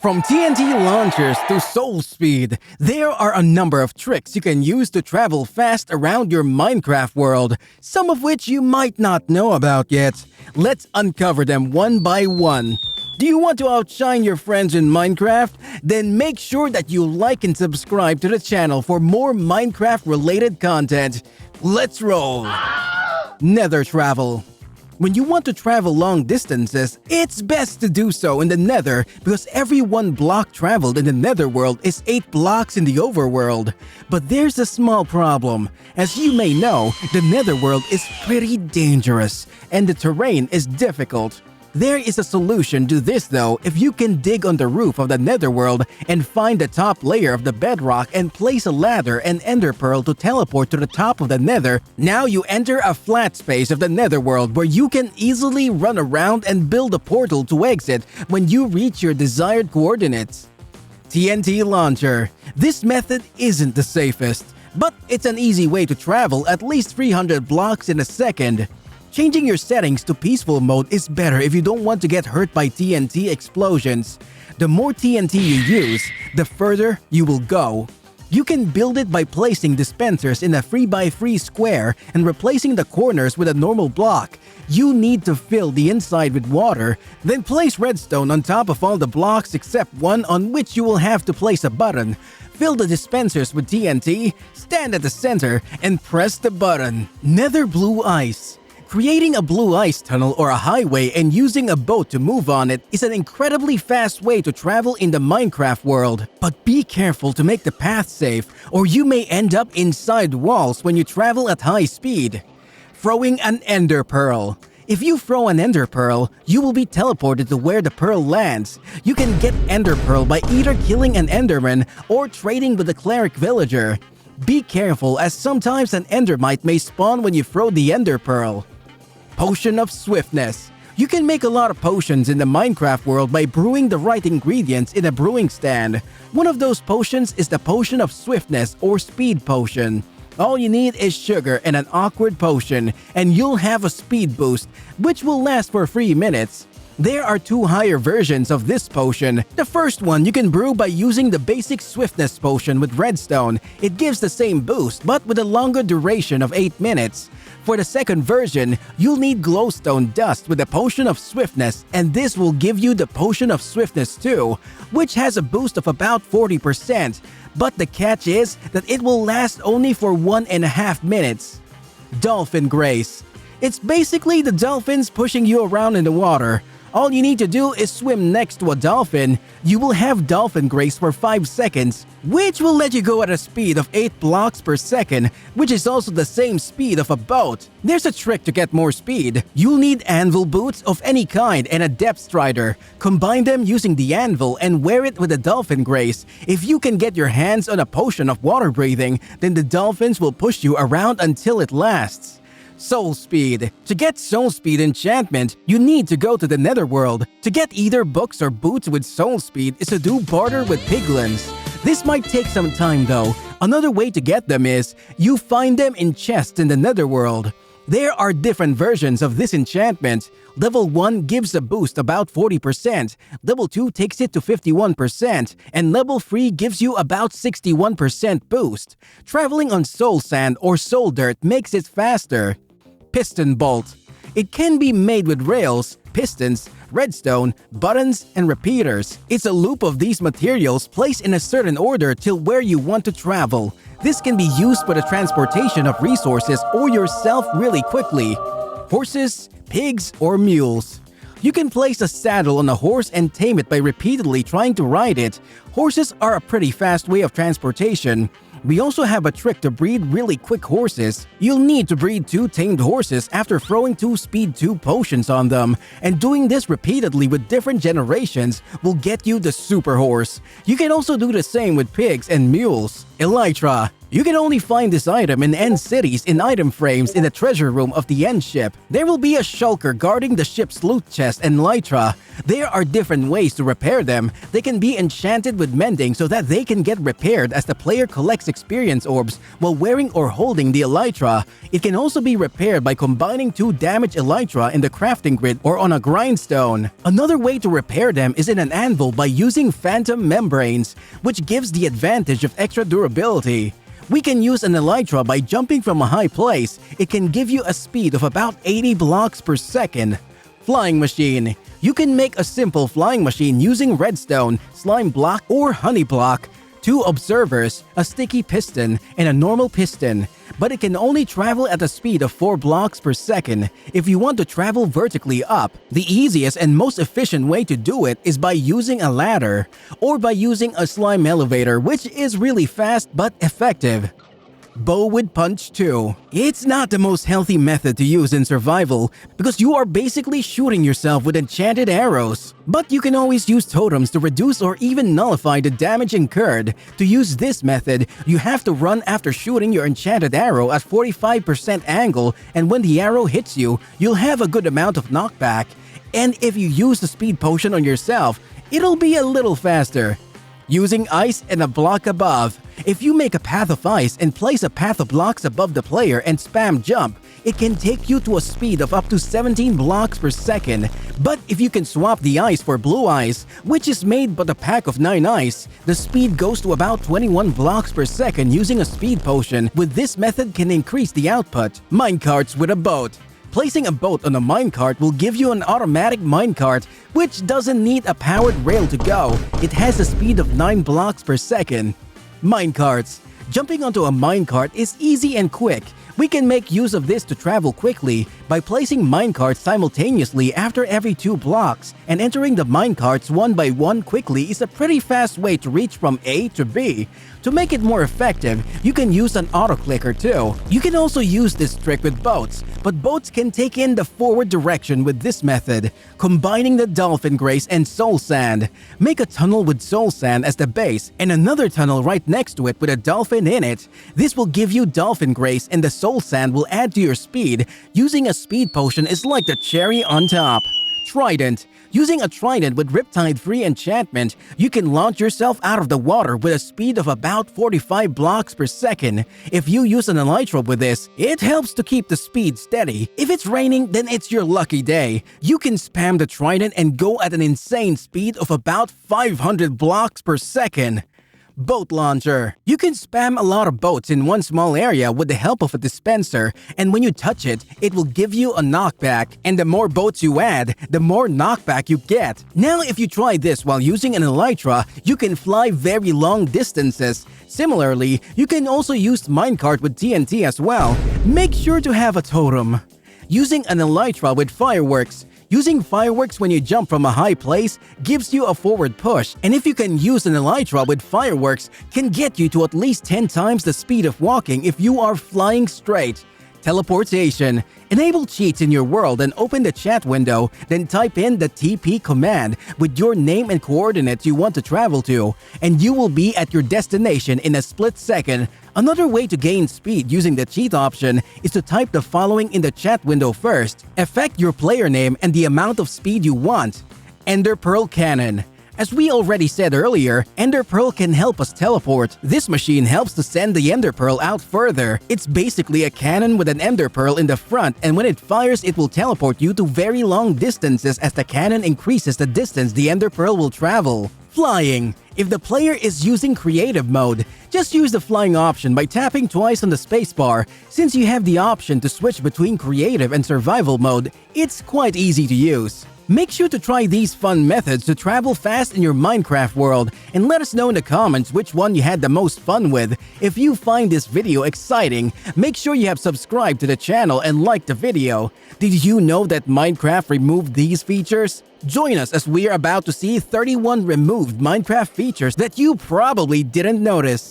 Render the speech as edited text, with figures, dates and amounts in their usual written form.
From TNT launchers to soul speed, there are a number of tricks you can use to travel fast around your Minecraft world, some of which you might not know about yet. Let's uncover them one by one. Do you want to outshine your friends in Minecraft? Then make sure that you like and subscribe to the channel for more Minecraft-related content. Let's roll! Nether Travel. When you want to travel long distances, it's best to do so in the Nether because every one block traveled in the Netherworld is 8 blocks in the Overworld. But there's a small problem. As you may know, the Netherworld is pretty dangerous and the terrain is difficult. There is a solution to this though if you can dig on the roof of the Netherworld and find the top layer of the bedrock and place a ladder and ender pearl to teleport to the top of the Nether. Now you enter a flat space of the Netherworld where you can easily run around and build a portal to exit when you reach your desired coordinates. TNT Launcher. This method isn't the safest, but it's an easy way to travel at least 300 blocks in a second. Changing your settings to peaceful mode is better if you don't want to get hurt by TNT explosions. The more TNT you use, the further you will go. You can build it by placing dispensers in a 3x3 square and replacing the corners with a normal block. You need to fill the inside with water, then place redstone on top of all the blocks except one on which you will have to place a button. Fill the dispensers with TNT, stand at the center, and press the button. Nether Blue Ice. Creating a blue ice tunnel or a highway and using a boat to move on it is an incredibly fast way to travel in the Minecraft world. But be careful to make the path safe, or you may end up inside walls when you travel at high speed. Throwing an ender pearl. If you throw an ender pearl, you will be teleported to where the pearl lands. You can get ender pearl by either killing an enderman or trading with a cleric villager. Be careful as sometimes an endermite may spawn when you throw the ender pearl. Potion of Swiftness. You can make a lot of potions in the Minecraft world by brewing the right ingredients in a brewing stand. One of those potions is the Potion of Swiftness or Speed Potion. All you need is sugar and an awkward potion, and you'll have a speed boost, which will last for 3 minutes. There are 2 higher versions of this potion. The first one you can brew by using the basic Swiftness potion with redstone. It gives the same boost, but with a longer duration of 8 minutes. For the second version, you'll need glowstone dust with the Potion of Swiftness, and this will give you the Potion of Swiftness too, which has a boost of about 40%. But the catch is that it will last only for 1.5 minutes. Dolphin Grace. It's basically the dolphins pushing you around in the water. All you need to do is swim next to a dolphin. You will have Dolphin Grace for 5 seconds, which will let you go at a speed of 8 blocks per second, which is also the same speed of a boat. There's a trick to get more speed. You'll need anvil boots of any kind and a depth strider. Combine them using the anvil and wear it with a Dolphin Grace. If you can get your hands on a potion of water breathing, then the dolphins will push you around until it lasts. Soul Speed. To get Soul Speed enchantment, you need to go to the Netherworld. To get either books or boots with Soul Speed is to do barter with piglins. This might take some time though. Another way to get them is, you find them in chests in the Netherworld. There are different versions of this enchantment. Level 1 gives a boost about 40%, Level 2 takes it to 51%, and Level 3 gives you about 61% boost. Traveling on soul sand or soul dirt makes it faster. Piston Bolt. It can be made with rails, pistons, redstone, buttons, and repeaters. It's a loop of these materials placed in a certain order till where you want to travel. This can be used for the transportation of resources or yourself really quickly. Horses, pigs, or mules. You can place a saddle on a horse and tame it by repeatedly trying to ride it. Horses are a pretty fast way of transportation. We also have a trick to breed really quick horses. You'll need to breed 2 tamed horses after throwing 2 speed 2 potions on them, and doing this repeatedly with different generations will get you the super horse. You can also do the same with pigs and mules. Elytra. You can only find this item in end cities in item frames in the treasure room of the end ship. There will be a shulker guarding the ship's loot chest and Elytra. There are different ways to repair them. They can be enchanted with mending so that they can get repaired as the player collects experience orbs while wearing or holding the Elytra. It can also be repaired by combining 2 damaged Elytra in the crafting grid or on a grindstone. Another way to repair them is in an anvil by using phantom membranes, which gives the advantage of extra durability. We can use an Elytra by jumping from a high place. It can give you a speed of about 80 blocks per second. Flying machine. You can make a simple flying machine using redstone, slime block, or honey block, 2 observers, a sticky piston, and a normal piston. But it can only travel at a speed of 4 blocks per second. If you want to travel vertically up, the easiest and most efficient way to do it is by using a ladder, or by using a slime elevator, which is really fast but effective. Bow with punch 2. It's not the most healthy method to use in survival because you are basically shooting yourself with enchanted arrows. But you can always use totems to reduce or even nullify the damage incurred. To use this method, you have to run after shooting your enchanted arrow at 45% angle, and when the arrow hits you, you'll have a good amount of knockback. And if you use the speed potion on yourself, it'll be a little faster. Using ice and a block above. If you make a path of ice and place a path of blocks above the player and spam jump, it can take you to a speed of up to 17 blocks per second. But if you can swap the ice for blue ice, which is made but a pack of 9 ice, the speed goes to about 21 blocks per second using a speed potion. With this method can increase the output. Minecarts with a boat. Placing a boat on a minecart will give you an automatic minecart, which doesn't need a powered rail to go. It has a speed of 9 blocks per second. Minecarts. Jumping onto a minecart is easy and quick. We can make use of this to travel quickly by placing minecarts simultaneously after every 2 blocks, and entering the minecarts one by one quickly is a pretty fast way to reach from A to B. To make it more effective, you can use an auto-clicker too. You can also use this trick with boats, but boats can take in the forward direction with this method, combining the Dolphin Grace and Soul Sand. Make a tunnel with Soul Sand as the base and another tunnel right next to it with a dolphin in it. This will give you Dolphin Grace, and the Soul Sand will add to your speed. Using a speed potion is like the cherry on top. Trident. Using a trident with Riptide-free enchantment, you can launch yourself out of the water with a speed of about 45 blocks per second. If you use an Elytra with this, it helps to keep the speed steady. If it's raining, then it's your lucky day. You can spam the trident and go at an insane speed of about 500 blocks per second. Boat launcher. You can spam a lot of boats in one small area with the help of a dispenser, and when you touch it, it will give you a knockback. And the more boats you add, the more knockback you get. Now if you try this while using an Elytra, you can fly very long distances. Similarly, you can also use minecart with TNT as well. Make sure to have a totem. Using an Elytra with fireworks. Using fireworks when you jump from a high place gives you a forward push, and if you can use an Elytra with fireworks, can get you to at least 10 times the speed of walking if you are flying straight. Teleportation. Enable cheats in your world and open the chat window, then type in the TP command with your name and coordinates you want to travel to, and you will be at your destination in a split second. Another way to gain speed using the cheat option is to type the following in the chat window first. Effect your player name and the amount of speed you want. Ender Pearl Cannon. As we already said earlier, Ender Pearl can help us teleport. This machine helps to send the Ender Pearl out further. It's basically a cannon with an Ender Pearl in the front, and when it fires, it will teleport you to very long distances as the cannon increases the distance the Ender Pearl will travel. Flying. If the player is using creative mode, just use the flying option by tapping twice on the spacebar. Since you have the option to switch between creative and survival mode, it's quite easy to use. Make sure to try these fun methods to travel fast in your Minecraft world, and let us know in the comments which one you had the most fun with. If you find this video exciting, make sure you have subscribed to the channel and liked the video. Did you know that Minecraft removed these features? Join us as we are about to see 31 removed Minecraft features that you probably didn't notice.